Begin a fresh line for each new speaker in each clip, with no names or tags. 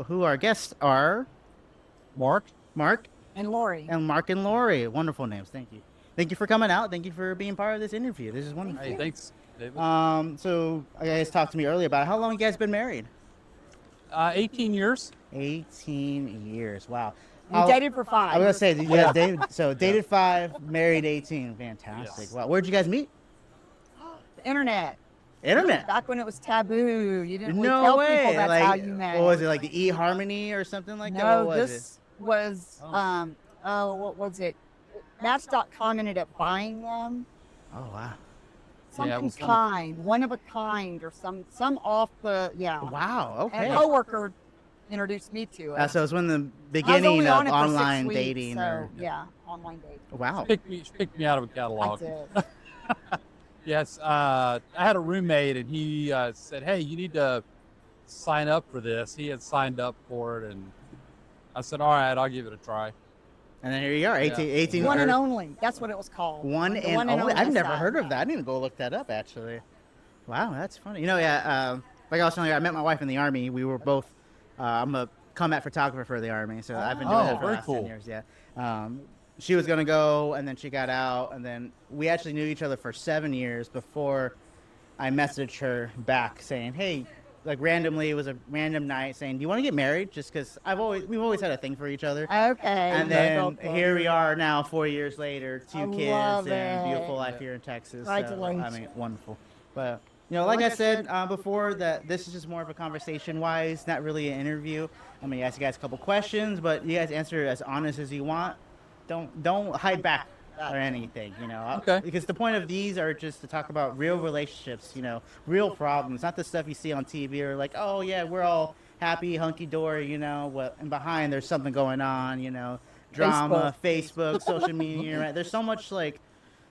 who our guests are
Mark?
Mark
And Lory.
and Mark and Lory. Wonderful names. Thank you. Thank you for coming out. Thank you for being part of this interview. This is wonderful.
Hey, thanks, David.
So you guys talked to me earlier about how long you guys been married?
18 years.
18 years. Wow.
We
How-
dated for 5.
I was gonna say, did you guys dated? So dated 5, married 18. Fantastic.
Yes.
Wow. Where'd you guys meet?
The internet.
Internet.
Back when it was taboo. You didn't really
No
tell
way.
people that's
like,
how you met.
what was it, like the eHarmony or something like that?
No,
What was
this was, what was it? Match.com ended up buying them.
it? Oh wow.
Yeah, it
Something
was
kind, one of a kind, or some off the,
Wow.
And
Okay.
a coworker introduced me to it.
So it's when the
I was
beginning
only
of
on it for 6
online
weeks,
dating.
So,
Or,
online dating.
wow.
She picked me out of a
I
catalog.
did.
Yes, I had a roommate, and he said, "Hey, you need to sign up for this." He had signed up for it, and I said, "All right, I'll give it a try."
And then here you are, 18.
Yeah.
18
One
or-
and only. That's what it was called.
One
The
and only. I've never
side.
heard of that. I need to go look that up actually. Wow, that's funny. Like I was telling you, I met my wife in the Army. We were both. I'm a combat photographer for the Army, so I've been doing
Oh,
that for the
very
last
cool.
10 years. Yeah. She was gonna go, and then she got out, and then we actually knew each other for 7 years before I messaged her back saying, "Hey." Like randomly, it was a random night saying, "Do you want to get married?" Just because we've always had a thing for each other.
Okay.
And then here we are now, 4 years later, two
I
kids,
love
and
it.
beautiful life here in Texas. So,
Congratulations.
I mean, wonderful. But like I said before, that this is just more of a conversation-wise, not really an interview. I'm gonna ask you guys a couple questions, but you guys answer as honest as you want. Don't hide back or anything,
Okay.
Because the point of these are just to talk about real relationships, real problems, not the stuff you see on TV or like, oh yeah, we're all happy, hunky dory, and behind there's something going on, drama, Facebook, social media, right? There's so much like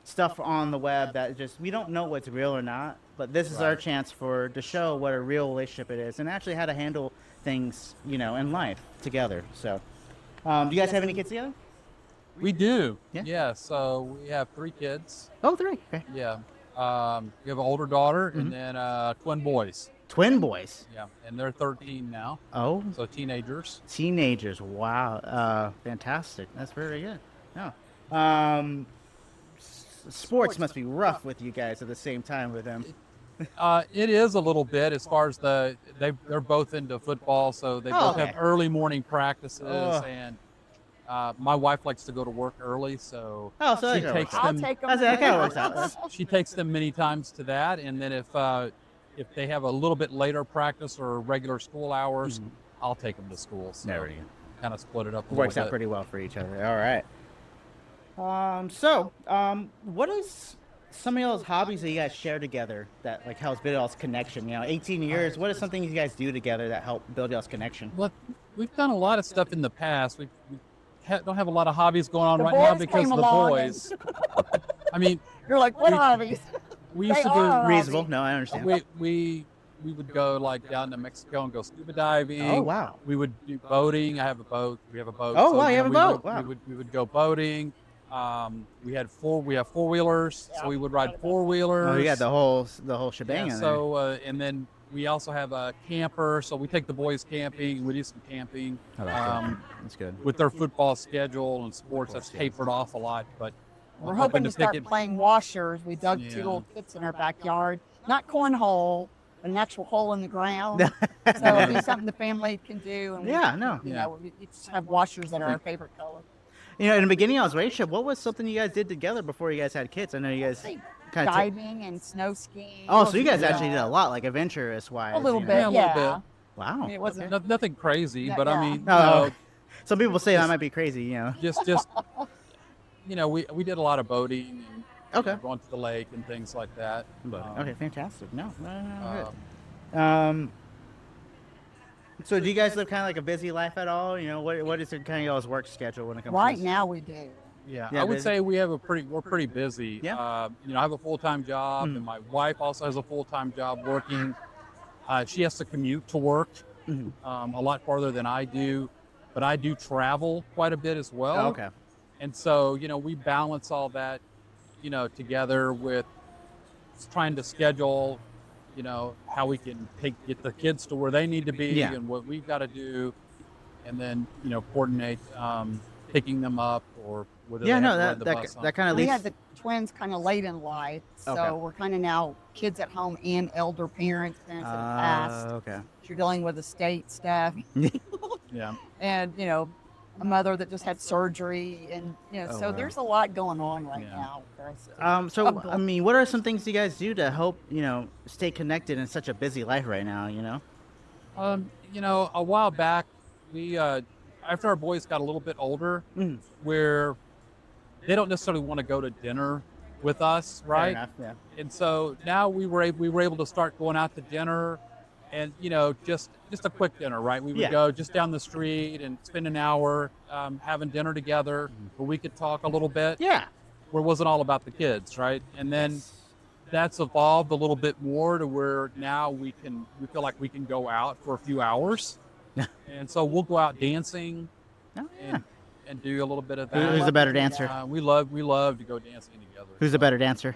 stuff on the web that just we don't know what's real or not. But this is our chance to show what a real relationship it is and actually how to handle things, in life together. So, do you guys have any kids together?
We do.
Yeah?
Yeah. So we have 3 kids.
Oh, 3. Okay.
Yeah. We have an older daughter
Mm-hmm.
and then twin boys.
Twin boys.
Yeah, and they're 13 now,
Oh,
so teenagers.
teenagers. Wow. Fantastic. That's very good. No. Sports must be rough with you guys at the same time with them.
It is a little bit as far as they're both into football, so they both
okay.
have early morning practices,
Ugh.
and my wife likes to go to work early, so
Oh, so
she
that
takes
I'll
them.
take them.
That kind of works out.
She takes them many times to that, and then if they have a little bit later practice or regular school hours, I'll take them to school. So
There we go.
kind of split it up. A
Works
little
out
bit.
pretty well for each other. All right. What is some of y'all's hobbies that you guys share together that like helps build y'all's connection? 18 years. What is something you guys do together that help build y'all's connection?
Well, we've done a lot of stuff in the past. We don't have a lot of hobbies going on
The
right now
boys
because
came
of the
along
boys. I mean,
You're like, what hobbies?
we used
They
to
are.
do.
Reasonable. No, I understand.
We would go like down to Mexico and go scuba diving.
Oh, wow.
We would do boating. I have a boat. We have a boat.
Oh, wow, you have a
we
boat.
Would,
Wow.
we would go boating. We have 4-wheelers, so we would ride 4-wheelers.
Oh, you got the whole shebang
Yeah,
in
so and then we also have a camper, so we take the boys camping. We do some camping.
there. That's good.
With their football schedule and sports, that's tapered off a lot. But
We're hoping to
pick
start
it.
playing washers. We dug 2
Yeah.
little pits in our backyard. Not cornhole, a natural hole in the ground. So it'll be something the family can do. And
Yeah, no.
we just have washers that are our favorite color.
In the beginning of y'all's relationship, what was something you guys did together before you guys had kids? I know you guys kind of.
Diving and snow skiing.
Oh, so you guys actually did a lot, like adventurous wise.
A little bit,
Yeah, a little
yeah.
bit.
Wow.
I mean, it wasn't.
Nothing crazy,
Yeah,
but
yeah.
I mean,
No, some people say that might be crazy.
just we did a lot of boating and
Okay.
going to the lake and things like that.
Okay, fantastic. No,
Um,
good. So do you guys live kind of like a busy life at all? What is kind of y'all's work schedule when it comes
Right
to
now we do.
Yeah,
Yeah,
I would
busy?
say we're pretty busy.
Yeah.
I have a full-time job, and my wife also has a full-time job working. She has to commute to work a lot farther than I do, but I do travel quite a bit as well.
Oh, okay.
And so, we balance all that, together with trying to schedule, how we can get the kids to where they need to be
Yeah.
and what we've got to do, and then coordinate picking them up or whether
Yeah,
they
no,
have to ride the
that
bus.
that kind of
We
leads.
had the twins kind of late in life, so
Okay.
we're kind of now kids at home and elder parents that have passed.
Okay.
You're dealing with estate stuff,
Yeah.
and a mother that just had surgery, and
Oh,
so
wow.
there's a lot going on right
Yeah.
now. For us to
So I
juggle.
mean, what are some things you guys do to help stay connected in such a busy life right now?
A while back, we after our boys got a little bit older,
Mm.
where they don't necessarily want to go to dinner with us,
Fair
right?
enough, yeah.
And so now we were able to start going out to dinner, and just a quick dinner, right? We would
Yeah.
go just down the street and spend an hour having dinner together, where we could talk a little bit,
Yeah.
where it wasn't all about the kids, right? And then
Yes.
that's evolved a little bit more to where now we feel like we can go out for a few hours, and so we'll go out dancing
Oh, yeah.
and do a little bit of
Who's
that.
the better dancer?
We love to go dancing together.
Who's the better dancer?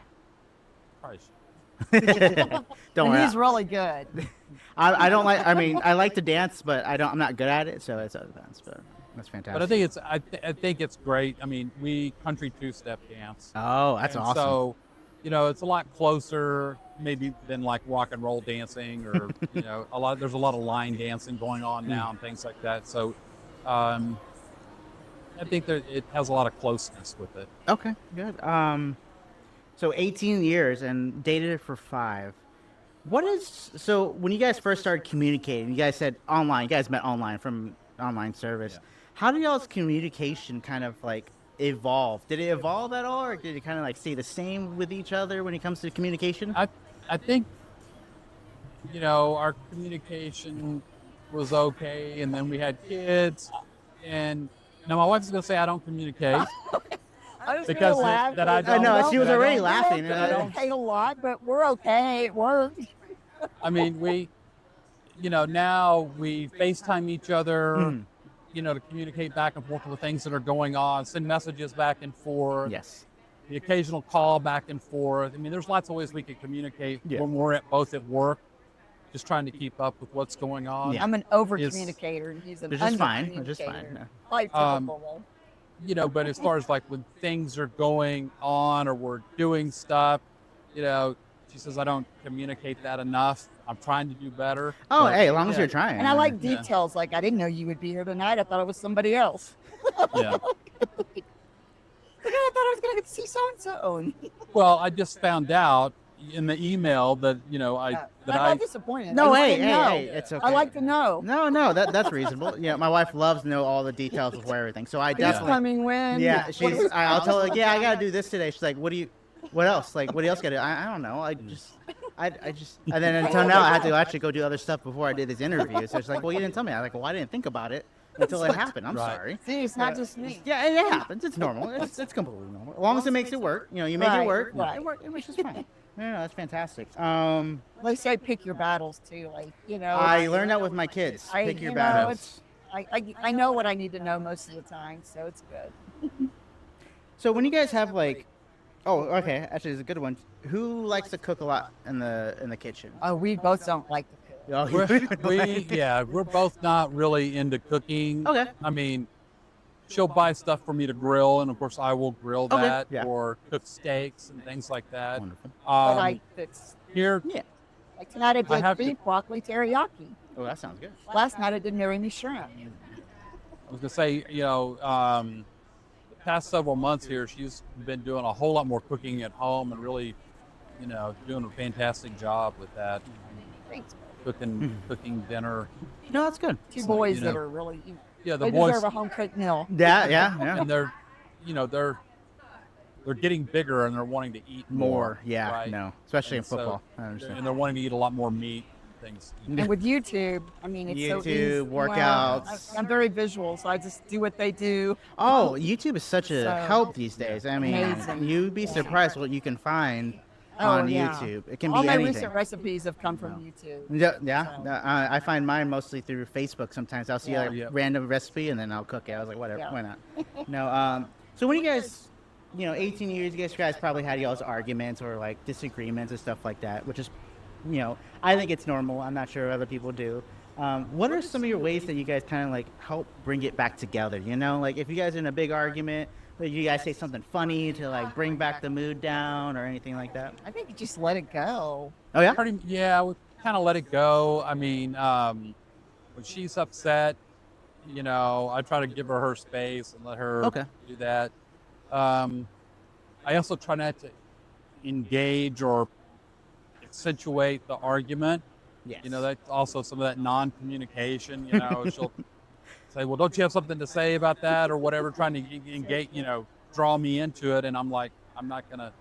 Probably
Don't
And
worry.
he's really good.
I don't like. I mean, I like to dance, but I'm not good at it. So it's other dance. But that's fantastic.
But I think I think it's great. I mean, we country two-step dance.
Oh, that's
And
awesome.
So, it's a lot closer maybe than like rock and roll dancing or there's a lot of line dancing going on now and things like that. So, I think that it has a lot of closeness with it.
Okay, good. So 18 years and dated for 5. So when you guys first started communicating, you guys said online. You guys met online from online service.
Yeah.
How did y'all's communication kind of like evolve? Did it evolve at all, or did it kind of like stay the same with each other when it comes to communication?
I think our communication was okay, and then we had kids, and now my wife's gonna say I don't communicate.
I was
Because
gonna laugh,
that I
but-
don't-
know, she was
that I
already
don't-
laughing.
We don't communicate a lot, but we're okay. It worked.
I mean, we, now we FaceTime each other,
Mm.
to communicate back and forth with things that are going on, send messages back and forth,
Yes.
the occasional call back and forth. I mean, there's lots of ways we can communicate
Yeah.
when we're both at work, just trying to keep up with what's going on.
Yeah.
I'm an over communicator, and he's an
Which is
under
fine.
communicator.
Which is fine. Yeah.
Like typical.
But as far as like when things are going on or we're doing stuff, she says I don't communicate that enough. I'm trying to do better.
Oh,
But,
hey, as long as
yeah,
you're trying.
And I like
Yeah.
details. Like, I didn't know you would be here tonight. I thought it was somebody else.
Yeah.
I thought I was going to see so and so.
Well, I just found out in the email that
I'm not disappointed.
No,
I just
hey,
didn't
hey,
know.
hey, it's okay.
I like to know.
No, that's reasonable. Yeah, my wife loves to know all the details of everything. So I
Who's
definitely.
coming when?
Yeah,
What is
I'll tell her.
possible?
Yeah, I gotta do this today. She's like, what else? Like, what else gotta do? I don't know. I just, and then it turned out I had to actually go do other stuff before I did this interview. So she's like, well, you didn't tell me. I was like, well, I didn't think about it until it happened. I'm
Right.
sorry.
See, it's not just me.
Yeah, it happens. It's normal. It's completely normal. As long as it makes it work. You make it
Right,
work.
right.
It works just fine. No, that's fantastic.
They say pick your battles too. Like,
I learned that with my kids. Pick your battles.
I know what I need to know most of the time, so it's good.
So when you guys have like, oh, okay, actually, it's a good one. Who likes to cook a lot in the kitchen?
Oh, we both don't like to cook.
Oh,
we're both not really into cooking.
Okay.
I mean, she'll buy stuff for me to grill, and of course I will grill
Okay,
that
yeah.
or cook steaks and things like that.
Wonderful.
But I fix.
Here,
Yeah.
Like tonight I
I
did
have to-
beef broccoli teriyaki.
Oh, that sounds good.
Last night I did marry shrimp.
I was gonna say, the past several months here, she's been doing a whole lot more cooking at home and really, doing a fantastic job with that.
Thanks.
Cooking dinner.
No, that's good.
Two
So,
boys
you
that
know,
are really,
Yeah, the
they
boys,
deserve a home cooked meal.
Yeah.
and they're getting bigger and they're wanting to eat
More, yeah,
right?
no, especially in
And so-
football. I understand.
And they're wanting to eat a lot more meat things.
And with YouTube, I mean, it's so easy.
YouTube,
Well,
workouts.
I'm very visual, so I just do what they do.
Oh, YouTube is such a
So,
help these days. I mean,
amazing.
you'd be surprised what you can find
Oh,
on
yeah.
YouTube. It can
All
be
my
anything.
recent recipes have come from YouTube.
Yeah.
So-
I find mine mostly through Facebook. Sometimes I'll see
Yeah.
a
Yeah.
random recipe and then I'll cook it. I was like, whatever,
Yeah.
why not? No. So when you guys, 18 years, you guys probably had y'all's arguments or like disagreements and stuff like that, which is I think it's normal. I'm not sure other people do. What are some of your ways that you guys kind of like help bring it back together? Like if you guys are in a big argument, that you guys say something funny to like bring back the mood down or anything like that?
I think you just let it go.
Oh yeah.
Yeah, we kind of let it go. I mean, when she's upset, I try to give her space and let her
Okay.
do that. I also try not to engage or accentuate the argument.
Yes.
That's also some of that non-communication. She'll say, "Well, don't you have something to say about that or whatever?" Trying to engage, draw me into it, and I'm like, I'm not gonna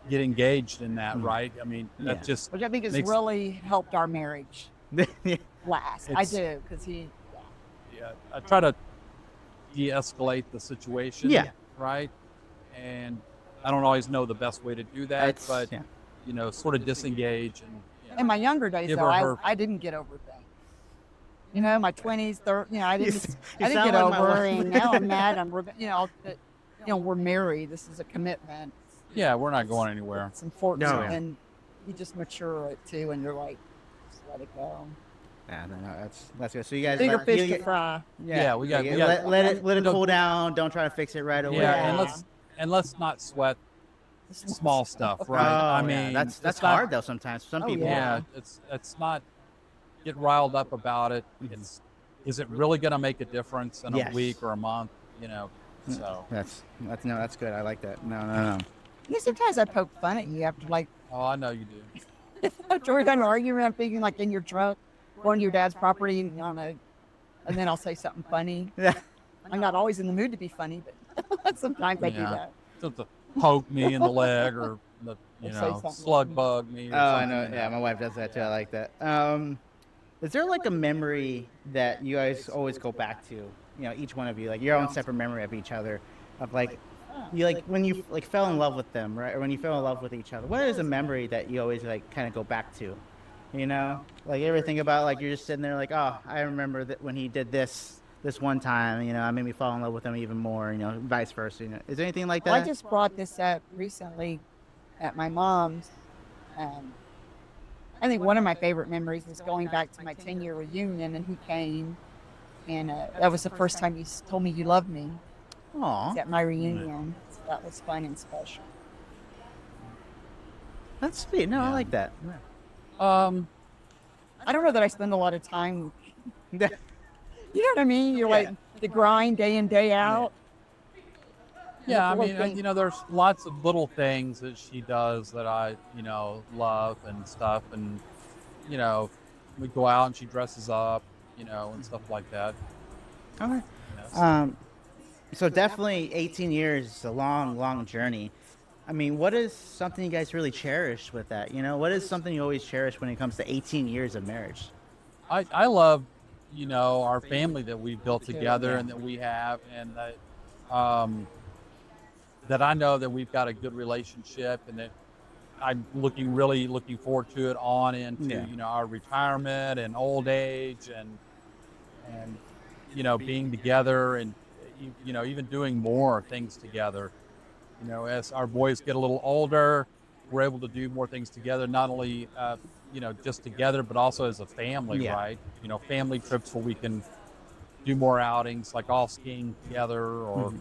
get engaged in that, right? I mean, that
Yeah.
just
Which I think has
makes-
really helped our marriage
Yeah.
last. I
It's-
do, because
yeah, I try to de-escalate the situation.
Yeah.
Right. And I don't always know the best way to do that,
It's-
but
yeah.
Sort of disengage and.
in my younger days,
Give
though,
her
I didn't get over things. My 20s, 30s, I
You
didn't,
s-
I
you
didn't
sound
get
like my
over
wife.
it. And now I'm mad. We're married. This is a commitment.
Yeah, we're not going anywhere.
It's important.
No, yeah.
And you just mature it too, and you're like, just let it go.
Yeah, no, that's good. So you guys
Bigger
let,
fish
you,
to fry.
Yeah, we got-
let it
don't-
cool down. Don't try to fix it right away.
Yeah,
Yeah.
and let's not sweat small stuff, right?
Oh,
I
yeah,
mean,
that's
it's not-
hard though sometimes. Some
Oh,
people.
Yeah,
Yeah.
it's not get riled up about it. Is it really going to make a difference in
Yes.
a week or a month? So.
That's good. I like that. No.
Sometimes I poke fun at you after
Oh, I know you do.
after we're done arguing. I'm thinking in your truck, going to your dad's property, and and then I'll say something funny.
Yeah.
I'm not always in the mood to be funny, but sometimes I do
Yeah.
that.
Just to poke me in the leg or
Or say something.
slug bug me. Or
Oh, I
something,
know. Yeah, my wife does that too. I like that. Is there like a memory that you guys always go back to? Each one of you, like your own separate memory of each other, of like you like when you like fell in love with them, right? Or when you fell in love with each other. What is a memory that you always like kind of go back to? Like you ever think about like you're just sitting there like, oh, I remember that when he did this one time. I made me fall in love with him even more. Vice versa. Is there anything like that?
Well, I just brought this up recently at my mom's. I think one of my favorite memories is going back to my 10-year reunion, and he came, and that was the first time you told me you loved me
Aw,
at my reunion. So that was fun and special.
that's sweet. No, I
Yeah.
like that.
I don't know that I spend a lot of time.
Yeah.
You know what I mean? You're like the grind day in, day out.
Yeah, I
Little
mean,
things.
there's lots of little things that she does that I, love and stuff. And, we go out and she dresses up, and stuff like that.
All right.
So-
So definitely 18 years is a long, long journey. I mean, what is something you guys really cherish with that? What is something you always cherish when it comes to 18 years of marriage?
I love, our family that we built together and that we have, and that I know that we've got a good relationship, and that I'm really looking forward to it on into, our retirement and old age and being together and, even doing more things together. As our boys get a little older, we're able to do more things together, not only, just together, but also as a family,
Yeah.
right? Family trips where we can do more outings, like all skiing together or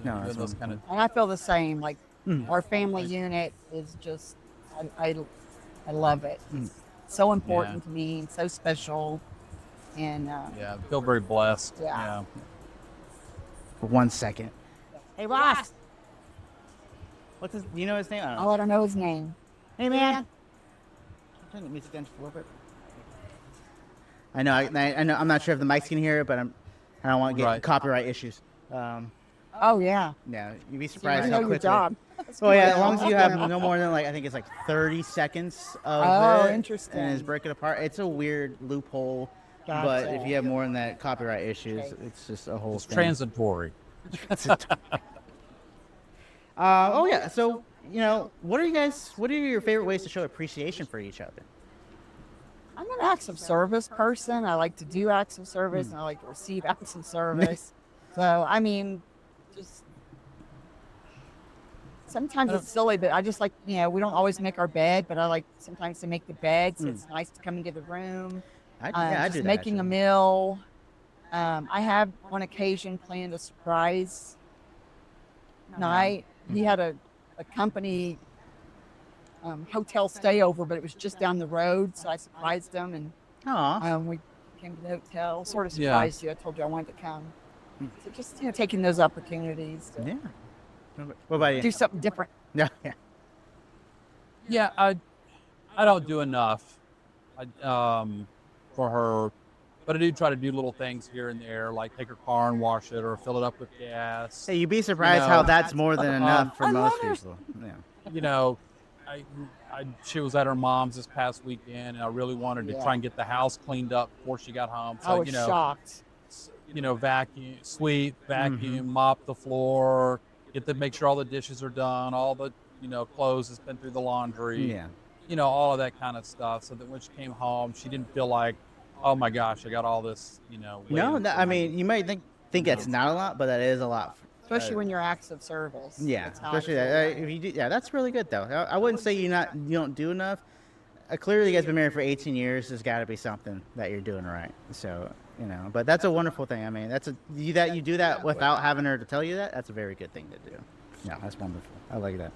No, that's
those kind of.
And I feel the same. Like
Mm.
our family unit is just, I love it. It's so important to me, and so special. And
Yeah, I feel very blessed.
Yeah.
For 1 second.
hey, Ross,
What's his? Do you know his name? I don't
I'll
know.
let her know his name.
Hey, man. Turn the music down just a little bit. I know. I know. I'm not sure if the mics can hear it, but I don't want to get
Right.
copyright issues.
Oh yeah,
Yeah, you'd be
so you
surprised
know
how
your
quickly.
job.
Oh yeah, as long as you have no more than I think it's like 30 seconds of
Oh,
it,
interesting.
and it's break it apart. It's a weird loophole, but if you have more than that, copyright issues,
Okay.
it's just a whole
It's
thing.
transitory.
Oh yeah, so what are your favorite ways to show appreciation for each other?
I'm an acts of service person. I like to do acts of service, and I like to receive acts of service. So I mean, just Sometimes it's silly, but I just like, we don't always make our bed, but I like sometimes to make the bed, so it's nice to come into the room.
I
Just
do that,
making a
actually.
meal. I have on occasion planned a surprise night. He had a company hotel stay over, but it was just down the road, so I surprised him, and
Aw.
we came to the hotel. Sort of
Yeah.
surprised you. I told you I wanted to come. So just taking those opportunities to
Yeah. What about you?
do something different.
Yeah. Yeah.
Yeah, I don't do enough for her, but I do try to do little things here and there, like take her car and wash it or fill it up with gas.
Hey, you'd be surprised how
know,
that's more than enough for
I
most
love her.
people. Yeah.
You know, I, she was at her mom's this past weekend, and I really wanted to
Yeah.
try and get the house cleaned up before she got home. So
I was shocked.
Vacuum, sweep, vacuum, mop the floor, make sure all the dishes are done, all the clothes has been through the laundry.
Yeah.
All of that kind of stuff, so that when she came home, she didn't feel like, oh my gosh, I got all this,
No,
waiting for
I
me.
mean, you might think that's not a lot, but that is a lot.
Especially when you're acts of service.
Yeah,
That's how I
especially
feel
that.
about it.
If you do, yeah, that's really good though. I wouldn't say you don't do enough. Clearly, you guys been married for 18 years. There's got to be something that you're doing right. So but that's a wonderful thing. I mean, you do that without having her to tell you that. That's a very good thing to do. Yeah, that's wonderful. I like that.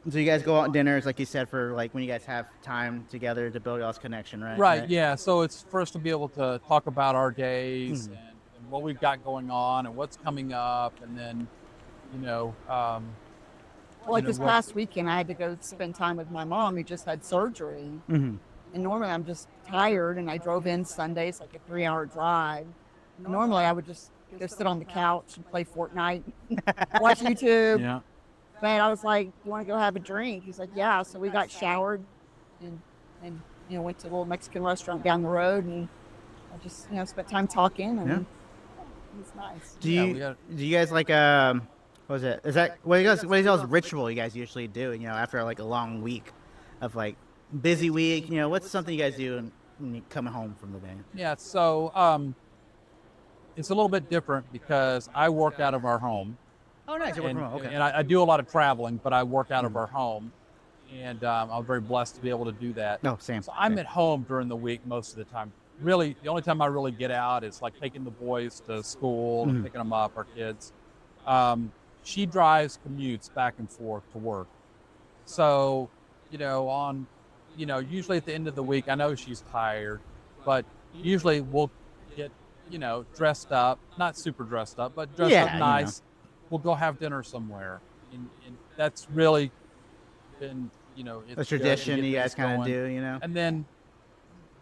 So you guys go out on dinners, like you said, for like when you guys have time together to build y'all's connection, right?
Right, yeah. So it's for us to be able to talk about our days and what we've got going on and what's coming up, and then,
Like this past weekend, I had to go spend time with my mom who just had surgery.
Mm-hmm.
And normally I'm just tired, and I drove in Sunday. It's like a 3-hour drive. Normally I would just go sit on the couch and play Fortnite, watch YouTube.
Yeah.
But I was like, "You want to go have a drink?" He's like, "Yeah." So we got showered and went to a little Mexican restaurant down the road, and I just spent time talking, and
Yeah.
it was nice.
Do
Yeah,
you
we got-
do you guys like what was it? Is that what is y'all's ritual you guys usually do? After like a long week of like busy week. What's something you guys do when you come home from the day?
Yeah, so it's a little bit different because I work out of our home.
Oh, nice. You work
And,
from home. Okay.
and I do a lot of traveling, but I work out of our home, and I'm very blessed to be able to do that.
No, same.
So I'm
same.
at home during the week most of the time. Really, the only time I really get out is like taking the boys to school and picking them up, our kids. She commutes back and forth to work. So, usually at the end of the week, I know she's tired, but usually we'll get, dressed up, not super dressed up, but dressed up nice. We'll go have dinner somewhere. And that's really been, it's
A tradition
good to
you
get
guys
things
kind of
going.
do.
And then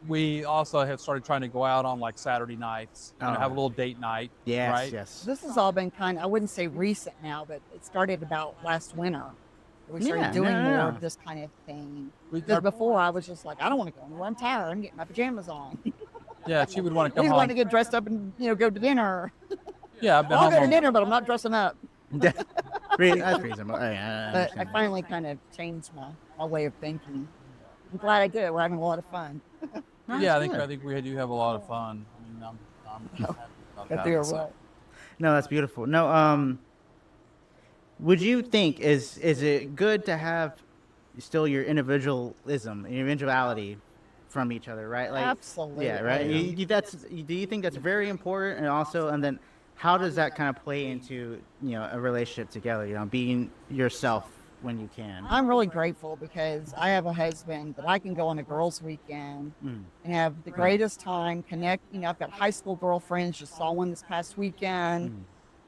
we also have started trying to go out on like Saturday nights, have a little date night.
Yes,
right?
yes.
This has all been I wouldn't say recent now, but it started about last winter. We started doing more of this kind of thing. Because before I was just like, I don't want to go anywhere. I'm tired. I'm getting my pajamas on.
Yeah, she would want to come
He's
home.
wanting to get dressed up and go to dinner.
Yeah, I've been
I'll
home
go to
on-
dinner, but I'm not dressing up.
That's reasonable. Oh, yeah,
But I
understand.
finally kind of changed my way of thinking. I'm glad I did. We're having a lot of fun.
Yeah,
That's
I
good.
think we do have a lot of fun. I mean, I'm happy about
But
that.
they're
So-
right.
No, that's beautiful. No, would you think is it good to have still your individualism, your individuality from each other, right? Like,
Absolutely.
yeah, right. Do you think that's very important? And then how does that kind of play into a relationship together? Being yourself when you can.
I'm really grateful because I have a husband that I can go on a girls' weekend and have the greatest time, connect. I've got high school girlfriends, just saw one this past weekend,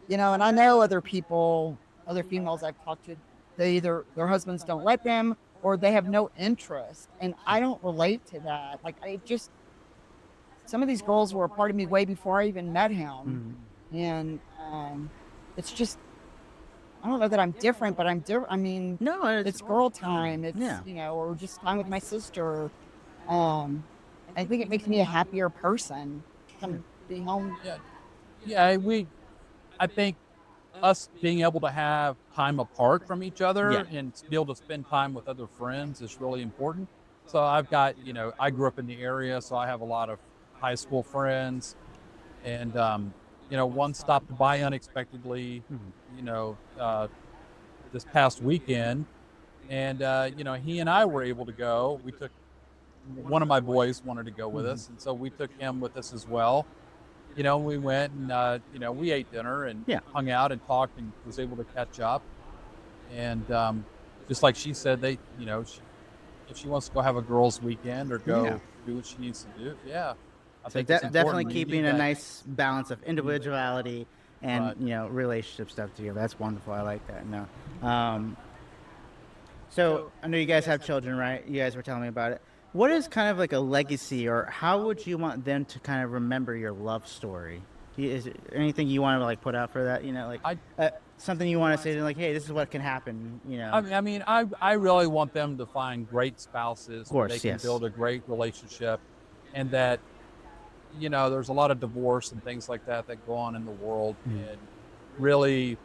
and I know other people, other females I've talked to, they either, their husbands don't let them or they have no interest. And I don't relate to that. Like, some of these girls were a part of me way before I even met him. And it's just, I don't know that I'm different, but I'm different. I mean,
No,
it's girl time. It's,
Yeah.
or just time with my sister. I think it makes me a happier person. Come be home.
Yeah, I think us being able to have time apart from each other and be able to spend time with other friends is really important. So I've got, I grew up in the area, so I have a lot of high school friends, and one stopped by unexpectedly, you know, this past weekend. And, he and I were able to go. We took one of my boys wanted to go with us. And so we took him with us as well. We went and, we ate dinner and
Yeah.
hung out and talked and was able to catch up. And just like she said, if she wants to go have a girls' weekend or go do what she needs to do, I
So
think it's
definitely
important. You
keeping
need
a
that.
nice balance of individuality and
Right.
relationship stuff together. That's wonderful. I like that. No. So I know you guys have children, right? You guys were telling me about it. What is kind of like a legacy, or how would you want them to kind of remember your love story? Is there anything you want to like put out for that? Something you want to say to them, like, hey, this is what can happen.
I really want them to find great spouses where
course,
they can
yes.
build a great relationship, and that there's a lot of divorce and things like that go on in the world, and really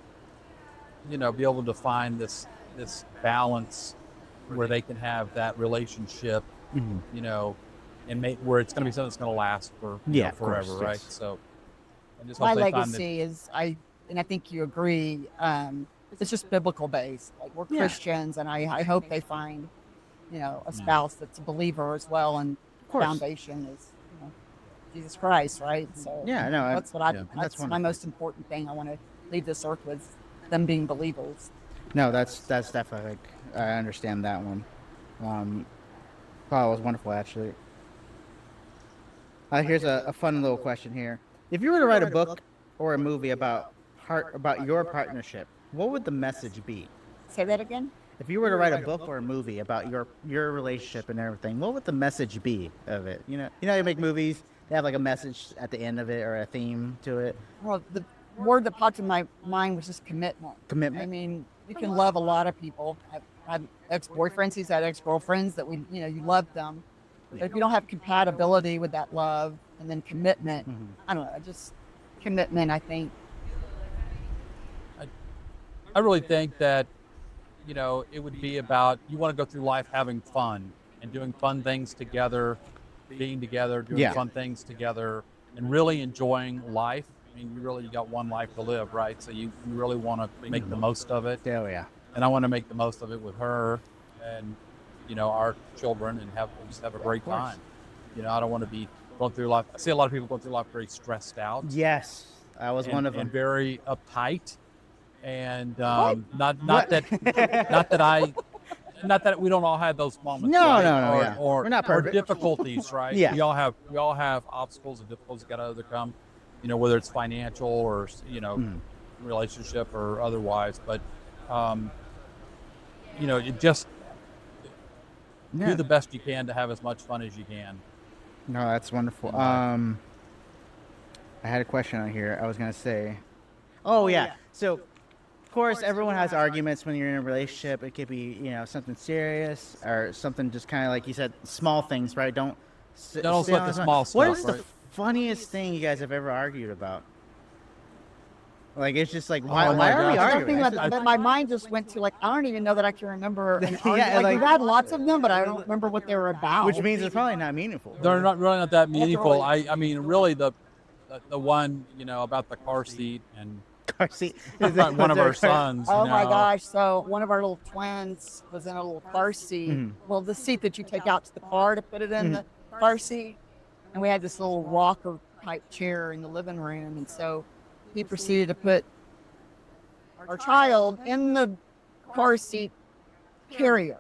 be able to find this balance where they can have that relationship, and make where it's going to be something that's going to last for
of
forever,
course,
right?
yes.
So I just
My
hope they find
legacy is and I think you agree. It's just biblical based. Like we're
Yeah.
Christians, and I hope they find, a spouse that's a believer as well, and
course.
foundation is, Jesus Christ, right? So
Yeah, no,
that's what
yeah.
that's my
wonderful.
most important thing. I want to leave this earth with them being believers.
No, that's definitely like I understand that one. Wow, it was wonderful actually. Here's a fun little question here. If you were to write a book or a movie about your partnership, what would the message be?
Say that again.
If you were to write a book or a movie about your relationship and everything, what would the message be of it? You make movies, they have like a message at the end of it or a theme to it.
Well, the word that popped in my mind was just commitment.
Commitment.
I mean, you can love a lot of people. I've had ex-boyfriends, he's had ex-girlfriends that you love them. But if you don't have compatibility with that love and then commitment, I don't know, just commitment, I think.
I really think that it would be about, you want to go through life having fun and doing fun things together, being together, doing
Yeah.
fun things together, and really enjoying life. I mean, you got one life to live, right? So you really want to make the most of it.
Oh yeah.
And I want to make the most of it with her and, our children, and just have a great time. I don't want to be going through life. I see a lot of people going through life very stressed out.
Yes, I was one of them.
And very uptight. And not that we don't all have those moments.
No,
right?
no, yeah. We're not
or
perfect.
difficulties, right?
Yeah.
We all have obstacles and difficulties got to overcome. Whether it's financial or relationship or otherwise. But it just do the best you can to have as much fun as you can.
No, that's wonderful.
In life.
I had a question on here. I was gonna say, oh yeah. So, of course, everyone has arguments when you're in a relationship. It could be, something serious or something just kind of like you said, small things, right? Don't
sweat the small stuff.
What is the
right?
funniest thing you guys have ever argued about? Like, it's just like,
Oh
why
my
are we
gosh.
arguing?
But my mind just went to I don't even know that I can remember. An argument.
Yeah,
like we've had lots of them, but I don't remember what they were about.
Which means it's probably not meaningful.
They're not really not that meaningful. I mean, really, the one about the car seat and
Car seat.
one of our sons.
Oh my gosh! So one of our little twins was in a little car seat. Well, the seat that you take out to the car to put it in the car seat, and we had this little rocker type chair in the living room, and so he proceeded to put our child in the car seat carrier,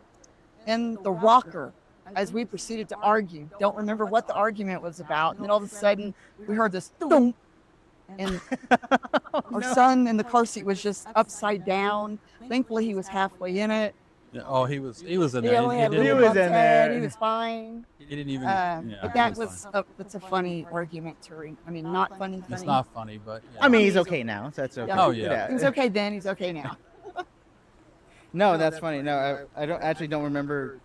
in the rocker, as we proceeded to argue. Don't remember what the argument was about. And then all of a sudden, we heard this thump, and our son in the car seat was just upside down. Thankfully, he was halfway in it.
Oh, he was in
He
there.
only had a
He
little
was
bumped
in
head.
there.
He was fine.
He didn't even.
But that was that's a funny argument to not funny.
It's not funny, but.
I mean, he's okay now, so that's okay.
Oh, yeah.
He's okay then. He's okay now.
No, that's funny. No, I don't remember.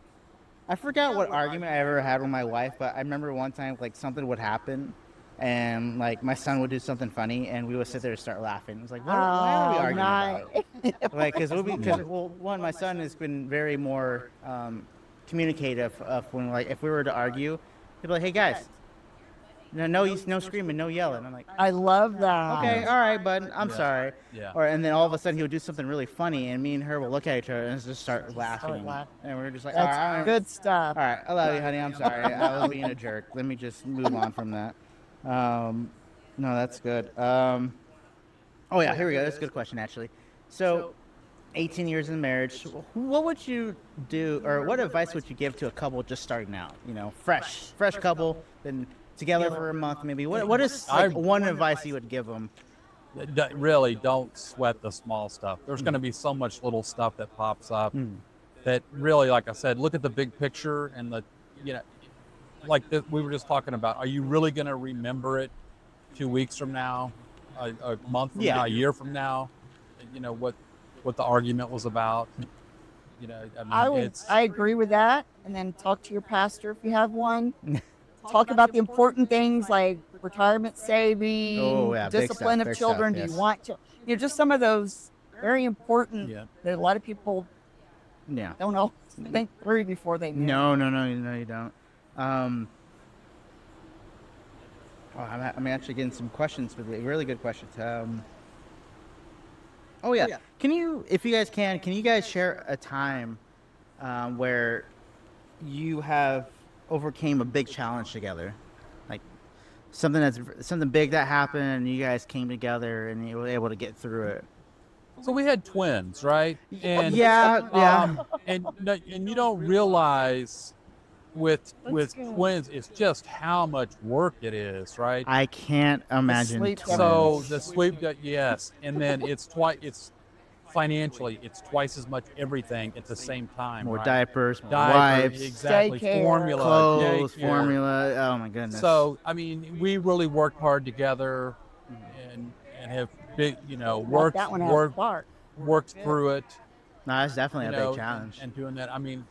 I forgot what argument I ever had with my wife, but I remember one time like something would happen, and like my son would do something funny, and we would sit there and start laughing. It was like, why are we arguing about? Like, because one, my son has been very more communicative of when like if we were to argue, he'd be like, hey guys, no screaming, no yelling. I'm like,
I love that.
okay, all right, bud, I'm
Yeah.
sorry.
Yeah.
And then all of a sudden he'll do something really funny, and me and her will look at each other and just start laughing.
laughing.
And we're just like,
That's
all right,
good stuff.
all right, I love you, honey. I'm sorry, I was being a jerk. Let me just move on from that. No, that's good. Oh yeah, here we go. That's a good question actually. So, 18 years in marriage, what would you do, or what advice would you give to a couple just starting out? Fresh couple, been together for a month maybe. What is one advice you would give them?
Really, don't sweat the small stuff. There's going to be so much little stuff that pops up that really, like I said, look at the big picture and we were just talking about. Are you really going to remember it 2 weeks from now, a month from now, a year from now? What the argument was about.
I agree with that. And then talk to your pastor if you have one. Talk about the important things like retirement saving, discipline of children. Do you want to? Just some of those very important that a lot of people don't always think through before they marry.
No, you don't. I'm actually getting some questions, really good questions. Oh yeah. Can you, if you guys can you guys share a time where you have overcame a big challenge together, like something big that happened, and you guys came together and you were able to get through it?
So we had twins, right? And and you don't realize with twins, it's just how much work it is, right?
I can't imagine.
So the sleep, yes, and then it's financially, it's twice as much everything at the same time.
More
right?
diapers, wipes,
exactly,
daycare,
formula,
clothes,
daycare.
formula. Oh my goodness.
So I mean, we really worked hard together, and have big, worked through it.
No, that's definitely a big challenge.
And doing that, I mean,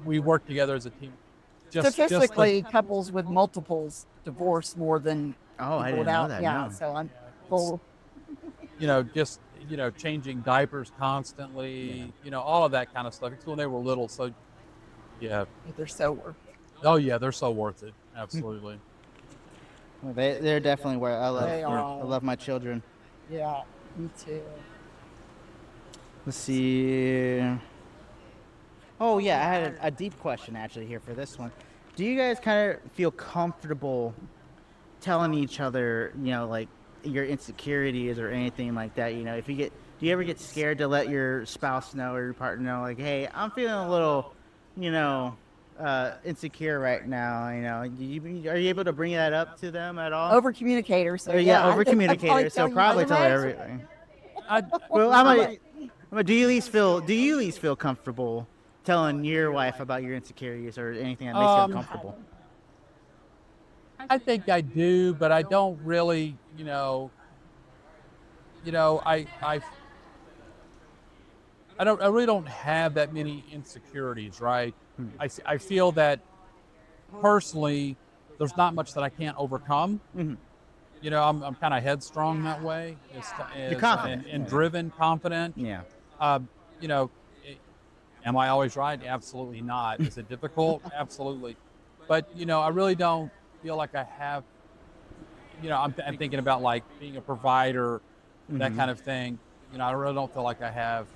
we work together as a team.
Statistically, couples with multiples divorce more than
I didn't
without.
know that.
Yeah,
no.
so I'm full.
Changing diapers constantly, all of that kind of stuff. It's when they were little, so yeah.
They're so worth it.
Oh yeah, they're so worth it. Absolutely.
Well, they're definitely where I love.
They
I
are.
love my children.
Yeah, me too.
Let's see. Oh yeah, I had a deep question actually here for this one. Do you guys kind of feel comfortable telling each other, like your insecurities or anything like that? If do you ever get scared to let your spouse know or your partner know, like, hey, I'm feeling a little, insecure right now? Are you able to bring that up to them at all?
Over communicator. So
over communicator. So probably tell everything. Do you at least feel comfortable telling your wife about your insecurities or anything that makes you uncomfortable?
I think I do, but I don't really, I really don't have that many insecurities, right? I feel that personally, there's not much that I can't overcome. I'm kind of headstrong that way.
You're confident
and driven, confident.
Yeah.
Am I always right? Absolutely not. Is it difficult? Absolutely. But I really don't feel like I have. I'm thinking about like being a provider, that kind of thing. I really don't feel like I have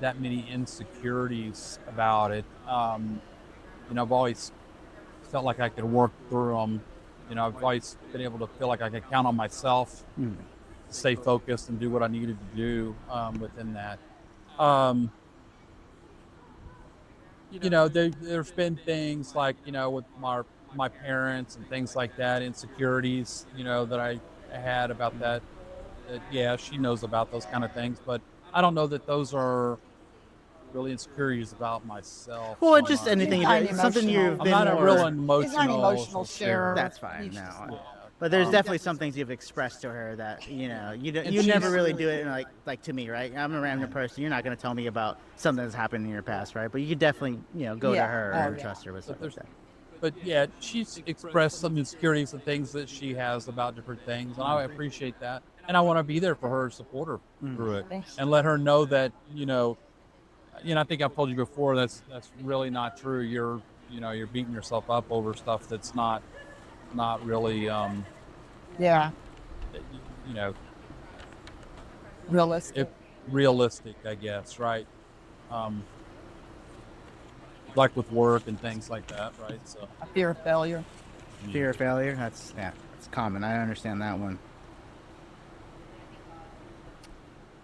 that many insecurities about it. I've always felt like I could work through them. I've always been able to feel like I can count on myself to stay focused and do what I needed to do within that. There's been things like, with my parents and things like that, insecurities, that I had about that. Yeah, she knows about those kind of things, but I don't know that those are really insecurities about myself.
Well, just anything, something you've been
I'm not
more...
a real
He's not an emotional sharer.
That's fine. No.
Yeah.
But there's definitely some things you've expressed to her that you never really do it like to me, right? I'm a random person. You're not going to tell me about something that's happened in your past, right? But you could definitely go to her and trust her with stuff like that.
But yeah, she's expressed some insecurities and things that she has about different things, and I appreciate that. And I want to be there for her, support her through it, and let her know that I think I've told you before that's really not true. You're beating yourself up over stuff that's not not really,
Yeah,
you know,
realistic.
realistic, I guess, right? Um, like with work and things like that, right? So,
A fear of failure.
Fear of failure. That's it's common. I understand that one.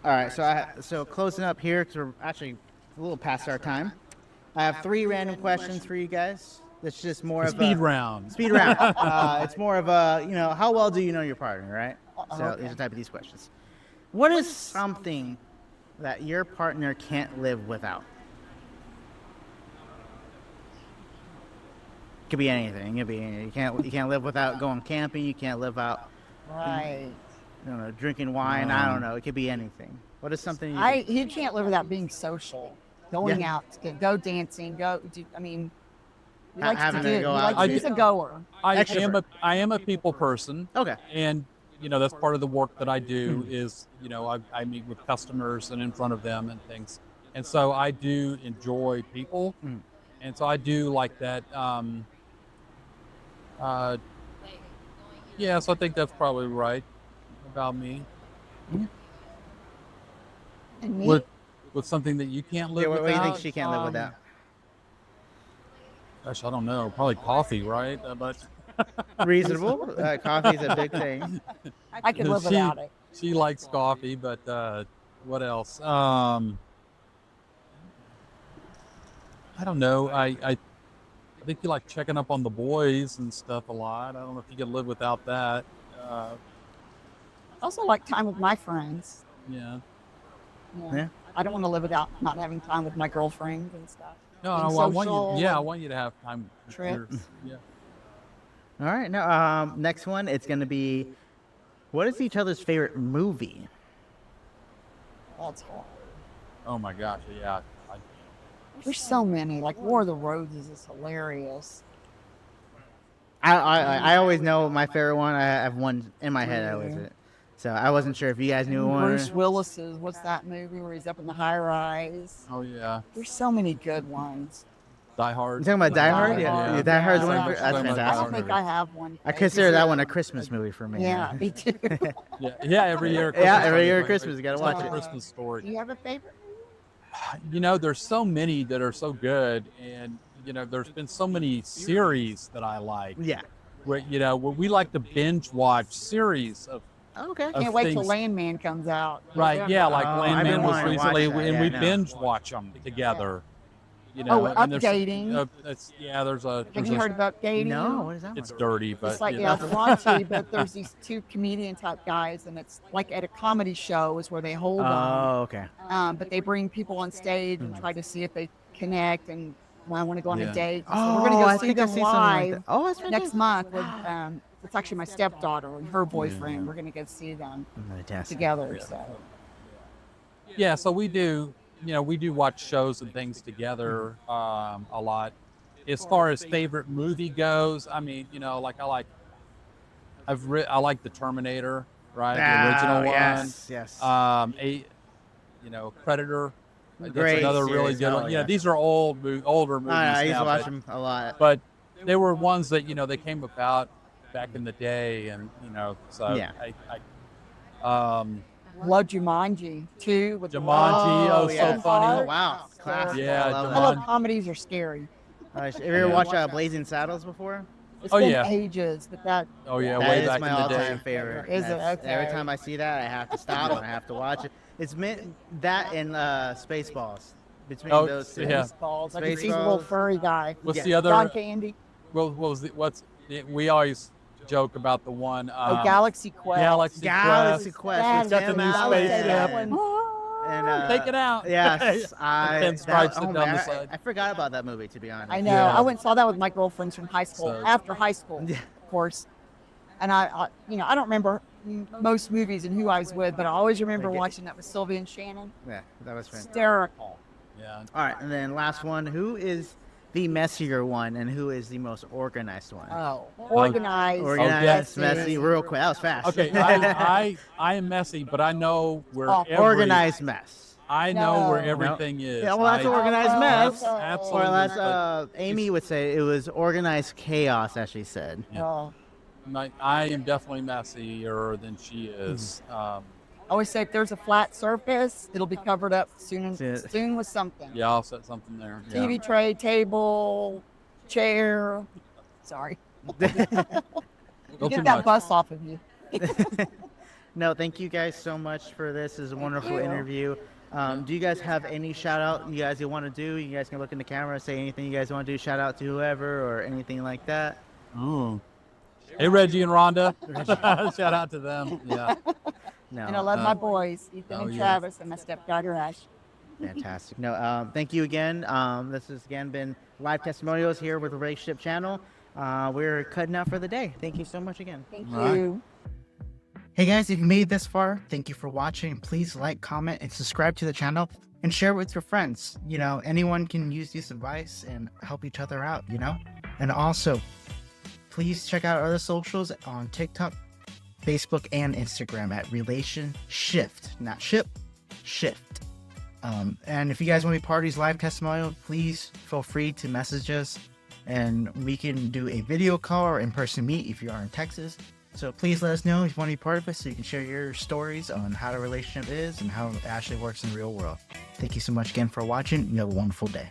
All right, so closing up here because we're actually a little past our time. I have 3 random questions for you guys. It's just more of
speed
a
round.
speed round. It's more of a how well do you know your partner, right? So
Okay.
these are the type of these questions. What is something that your partner can't live without? Could be anything. It could be you can't live without going camping. You can't live out
Right.
drinking wine. I don't know. It could be anything. What is something you
He can't live without being social, going
Yeah.
out, go dancing, I mean, he likes
having
to
to
do.
go
He
out
likes,
and
he's a goer.
Extrovert.
I am a people person,
Okay.
and that's part of the work that I do is I meet with customers and in front of them and things, and so I do enjoy people,
Mm.
and so I do like that. Uh, yeah, so I think that's probably right about me.
And me,
With something that you can't live
Yeah, what do you think
without?
she can't live without?
Gosh, I don't know. Probably coffee, right? But
Reasonable. Coffee is a big thing.
I could live
she
without it.
she likes coffee, but what else? I don't know. I think you like checking up on the boys and stuff a lot. I don't know if you could live without that. Uh,
I also like time with my friends.
yeah.
Yeah.
I don't want to live without not having time with my girlfriends and stuff.
No,
Being
no, I want
social
you. Yeah, I
and
want you to have time. with your-
trips.
Yeah.
All right. Now, next one. It's gonna be, what is each other's favorite movie?
That's hard.
Oh my gosh. Yeah.
There's so many. Like War of the Roses is hilarious.
I always know my favorite one. I have one in my head. I always it. So I wasn't sure if you guys knew one.
Bruce Willis's, what's that movie where he's up in the high rise?
Oh yeah.
There's so many good ones.
Die Hard.
You talking about Die Hard?
Die
Yeah,
Hard.
yeah, Die Hard's
Yeah.
one.
So much-
That's
so much
I
fantastic.
don't think I have one.
I consider that one a Christmas movie for me.
Yeah, me too.
Yeah. Every year.
Yeah, every
time
year
you
at
play-
Christmas, you gotta
it's
watch
like
it.
a Christmas story.
Do you have a favorite?
There's so many that are so good, and there's been so many series that I like.
Yeah.
Where where we like to binge watch series of
Okay.
Of
Can't wait till
things.
Landman comes out.
right. Yeah, like
Oh, I've
Landman
been
was
wanting to watch
recently,
that.
and
Yeah,
we
I know.
binge watch them together.
Oh,
and
Updating.
There's a.
Have you heard about dating?
No. What is that
It's
one?
dirty, but
It's like, it's raunchy, but there's these 2 comedian type guys, and it's like at a comedy show is where they hold them.
Oh, okay.
But they bring people on stage and try to see if they connect and I want to go on
Yeah.
a date. So
Oh,
we're going to
I
go see
think I
them
see something like
live
that. Oh, that's
next month with, it's actually my stepdaughter and her boyfriend. We're going to go see them
Fantastic.
together. So
yeah. So we do. We do watch shows and things together a lot. As far as favorite movie goes, I mean, like I like the Terminator, right? The original one.
Yes.
Predator. That's
Great
another really
series.
good
Oh,
one.
yeah.
These are older movies
I used
now,
to watch
but,
them a lot.
but they were ones that they came about back in the day, and so
Yeah.
Love Jumanji too. With
Jumanji,
Love
so
and
funny.
Heart.
Wow. Classic.
Yeah,
I love
I
that.
love comedies are scary.
Have you ever watched Blazing Saddles before?
It's
Oh,
been
yeah.
ages, but that
Oh yeah,
That
way
is
back
my
in the
all-time
day.
favorite.
Is it?
That's-
Okay.
Every time I see that, I have to stop and I have to watch it. It's meant that and Spaceballs. Between
Oh,
those two.
yeah.
Spaceballs. I can see the little
Spaceballs.
furry guy.
What's
Yeah.
the other?
John Candy.
What was the, what's we always joke about the one.
Galaxy Quest.
Galaxy Quest.
That
with
Got the
Tim
new
Allen.
spaceship.
that one.
And,
Take it out.
Yes,
Pinstripes it down
man,
the side.
I forgot about that movie, to be honest.
I know.
Yeah.
I went and saw that with my girlfriends from high school.
So-
After high school,
Yeah.
of course. And I don't remember most movies and who I was with, but I always remember
Like it-
watching that with Sylvia and Shannon.
Yeah, that was fantastic.
Hysterical.
Yeah.
All right, and then last one. Who is the messier one, and who is the most organized one?
Oh, organized.
Organized,
messy.
messy, real quick. That was fast.
Okay, I am messy, but I know where
Organized mess.
I know where
No.
everything is.
Yeah, well, that's
I-
organized mess.
Absolutely.
Or as
but
Amy would say, it was organized chaos, as she said.
Yeah.
Oh,
I am definitely messier than she is.
I always say if there's a flat surface, it'll be covered up soon
Yeah.
soon with something.
Yeah, I'll set something there. Yeah.
TV tray, table, chair. Sorry.
Go
Get
too
that
much.
bus off of you.
No, thank you guys so much for this. It was a wonderful
you.
interview. Do you guys have any shout out you guys want to do? You guys can look in the camera, say anything you guys want to do, shout out to whoever or anything like that.
Ooh. Hey, Reggie and Rhonda. Shout out to them. Yeah.
No.
And I love my boys, Ethan and
yeah.
Travis, and my stepdaughter Ash.
Fantastic. No, thank you again. This has again been live testimonials here with the Relationship Channel. We're cutting out for the day. Thank you so much again.
Thank
All right.
you.
Hey guys, if you made it this far, thank you for watching. Please like, comment, and subscribe to the channel and share it with your friends. You know, anyone can use this advice and help each other out, you know? And also, please check out our other socials on TikTok, Facebook, and Instagram at RelationSHIFT. Not ship, shift. And if you guys want to be part of these live testimonials, please feel free to message us and we can do a video call or in-person meet if you are in Texas. So please let us know if you want to be part of it so you can share your stories on how the relationship is and how it actually works in the real world. Thank you so much again for watching. You have a wonderful day.